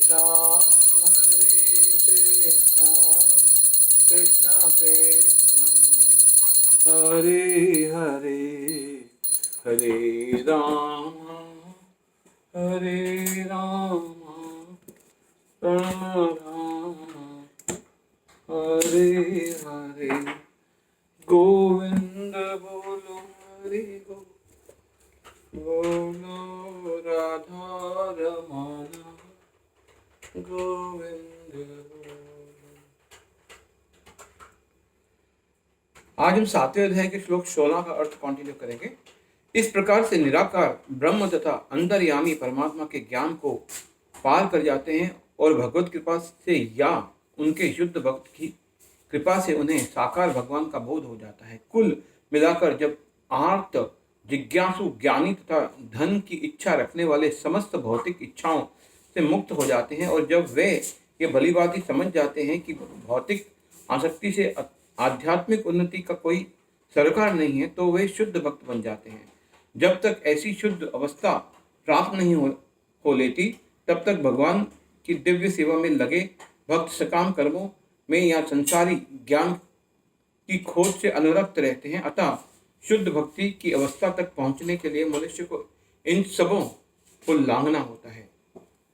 कृष्णा कृष्णा हरे हरे हरे राम राम हरे हरे गोविंद बोलो हरि बोलो राधा रमन गोविंद बोलो। आज हम 7वें अध्याय के श्लोक 16 का अर्थ कंटिन्यू करेंगे। इस प्रकार से निराकार ब्रह्म तथा अंतर्यामी परमात्मा के ज्ञान को पार कर जाते हैं और भगवत कृपा से या उनके शुद्ध भक्त की कृपा से उन्हें साकार भगवान का बोध हो जाता है। कुल मिलाकर जब आर्त जिज्ञासु ज्ञानी तथा धन की इच्छा रखने वाले समस्त भौतिक इच्छाओं से मुक्त हो जाते हैं और जब वे ये भलीभांति समझ जाते हैं कि भौतिक आसक्ति से आध्यात्मिक उन्नति का कोई सरोकार नहीं है, तो वे शुद्ध भक्त बन जाते हैं। जब तक ऐसी शुद्ध अवस्था प्राप्त नहीं हो लेती, तब तक भगवान की दिव्य सेवा में लगे भक्त सकाम कर्मों में या संसारी ज्ञान की खोज से अनुरक्त रहते हैं। अतः शुद्ध भक्ति की अवस्था तक पहुंचने के लिए मनुष्य को इन सबों को लांघना होता है।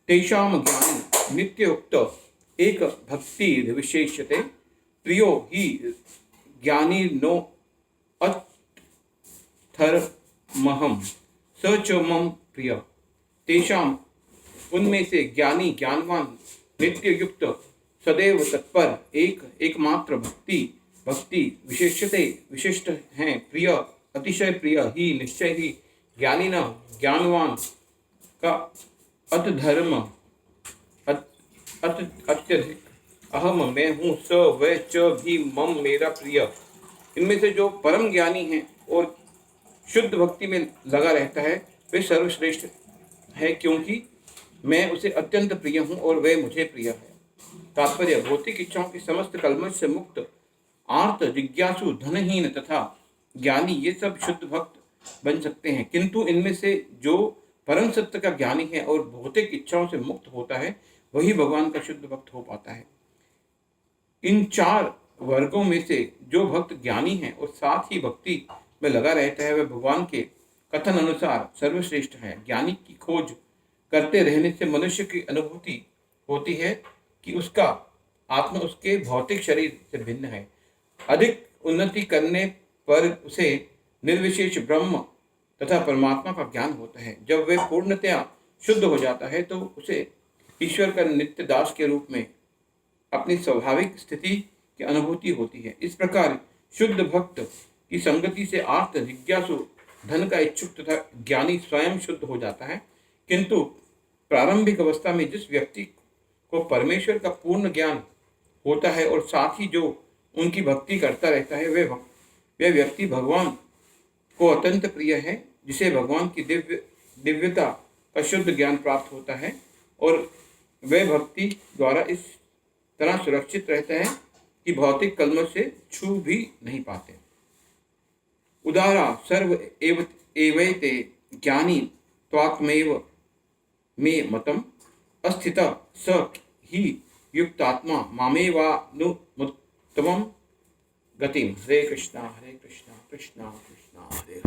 तेषाम ज्ञान नित्योक्त एक भक्ति विशेष्यते प्रियो ही ज्ञानी नो अथर्महम स च मम प्रिय। तेषाम उनमें से ज्ञानी ज्ञानवान नित्य युक्त सदैव तत्पर एकमात्र भक्ति विशेषते विशिष्ट हैं। प्रिय अतिशय प्रिय ही निश्चय ही ज्ञानी न ज्ञानवान का अतधर्म अत्यधिक अहम मैं हूँ स वह च भी मम मेरा प्रिय। इनमें से जो परम ज्ञानी है और शुद्ध भक्ति में लगा रहता है वे सर्वश्रेष्ठ है, क्योंकि मैं उसे अत्यंत प्रिय हूँ और वह मुझे प्रिय है। तात्पर्य भौतिक इच्छाओं के समस्त कलमश से मुक्त आर्त जिज्ञासु धनहीन तथा ज्ञानी ये सब शुद्ध भक्त बन सकते हैं, किंतु इनमें से जो परम सत्य का ज्ञानी है और भौतिक इच्छाओं से मुक्त होता है वही भगवान का शुद्ध भक्त हो पाता है। इन चार वर्गों में से जो भक्त ज्ञानी है और साथ ही भक्ति में लगा रहता है वह भगवान के कथन अनुसार सर्वश्रेष्ठ है। ज्ञानी की खोज करते रहने से मनुष्य की अनुभूति होती है कि उसका आत्मा उसके भौतिक शरीर से भिन्न है। अधिक उन्नति करने पर उसे निर्विशेष ब्रह्म तथा परमात्मा का ज्ञान होता है। जब वह पूर्णतया शुद्ध हो जाता है तो उसे ईश्वर का नित्य दास के रूप में अपनी स्वाभाविक स्थिति की अनुभूति होती है। इस प्रकार शुद्ध भक्त की संगति से आर्त जिज्ञासु धन का इच्छुक तथा ज्ञानी स्वयं शुद्ध हो जाता है, किंतु प्रारंभिक अवस्था में जिस व्यक्ति को परमेश्वर का पूर्ण ज्ञान होता है और साथ ही जो उनकी भक्ति करता रहता है वह व्यक्ति भगवान को अत्यंत प्रिय है, जिसे भगवान की दिव्यता का शुद्ध ज्ञान प्राप्त होता है और वह भक्ति द्वारा इस तरह सुरक्षित रहते हैं कि भौतिक कलमश से छू भी नहीं पाते। उदारा सर्व एवैते ज्ञानी त्वात्मैव मे मतम अस्थित स ही युक्तात्मा मामेवानुमुत्तमं गतिम। हरे कृष्णा कृष्णा कृष्णा हरे हरे।